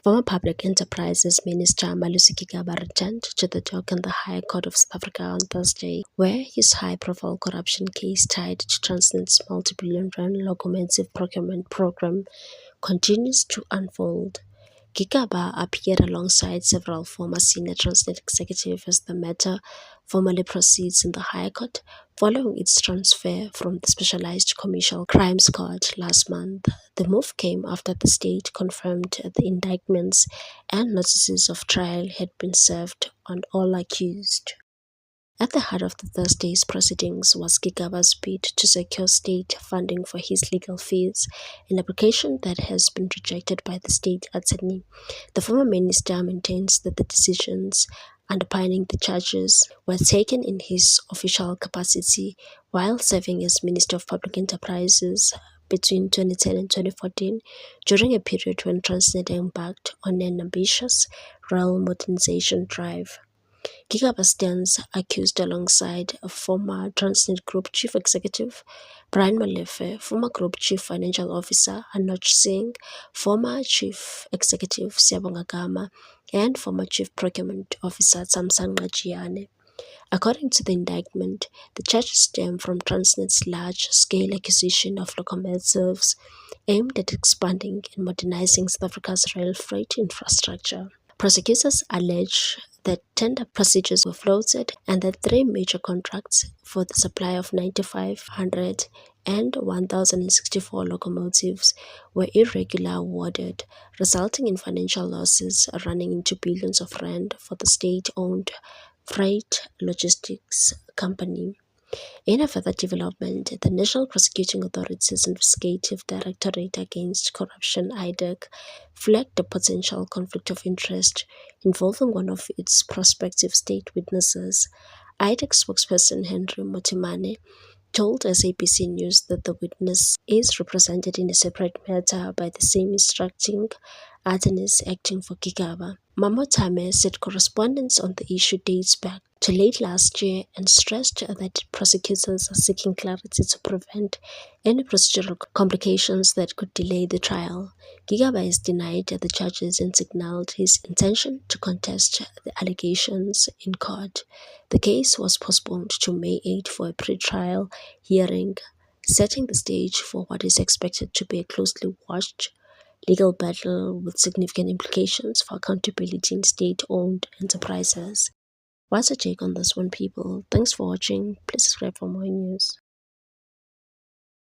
Former Public Enterprises Minister Malusi Gigaba returned to the dock in the High Court of South Africa on Thursday, where his high-profile corruption case tied to Transnet's multi-billion-rand locomotive procurement program continues to unfold. Gigaba appeared alongside several former senior Transnet executives as the matter formally proceeds in the High Court, following its transfer from the Specialized Commercial Crimes Court last month. The move came after the state confirmed the indictments and notices of trial had been served on all accused. At the heart of the Thursday's proceedings was Gigaba's bid to secure state funding for his legal fees, an application that has been rejected by the state attorney. The former minister maintains that the decisions underpinning the charges were taken in his official capacity while serving as Minister of Public Enterprises between 2010 and 2014, during a period when Transnet embarked on an ambitious rail modernization drive. Gigaba stands accused alongside former Transnet Group Chief Executive Brian Molefe, former Group Chief Financial Officer Anuj Singh, former Chief Executive Siyabonga Gama, and former Chief Procurement Officer Thamsanqa Nqatjiyane. According to the indictment, the charges stem from Transnet's large-scale acquisition of locomotives aimed at expanding and modernizing South Africa's rail freight infrastructure. Prosecutors allege that tender procedures were floated and that three major contracts for the supply of 9,500 and 1,064 locomotives were irregularly awarded, resulting in financial losses running into billions of rand for the state-owned freight logistics company. In a further development, the National Prosecuting Authority's Investigative Directorate Against Corruption (IDEC) flagged a potential conflict of interest involving one of its prospective state witnesses. IDEC spokesperson Henry Motimane told SABC News that the witness is represented in a separate matter by the same instructing attorneys acting for Gigaba. Mamotame said correspondence on the issue dates back to late last year and stressed that prosecutors are seeking clarity to prevent any procedural complications that could delay the trial. Gigaba has denied the charges and signaled his intention to contest the allegations in court. The case was postponed to May 8 for a pre-trial hearing, setting the stage for what is expected to be a closely watched legal battle with significant implications for accountability in state-owned enterprises. What's your take on this one, people? Thanks for watching. Please subscribe for more news.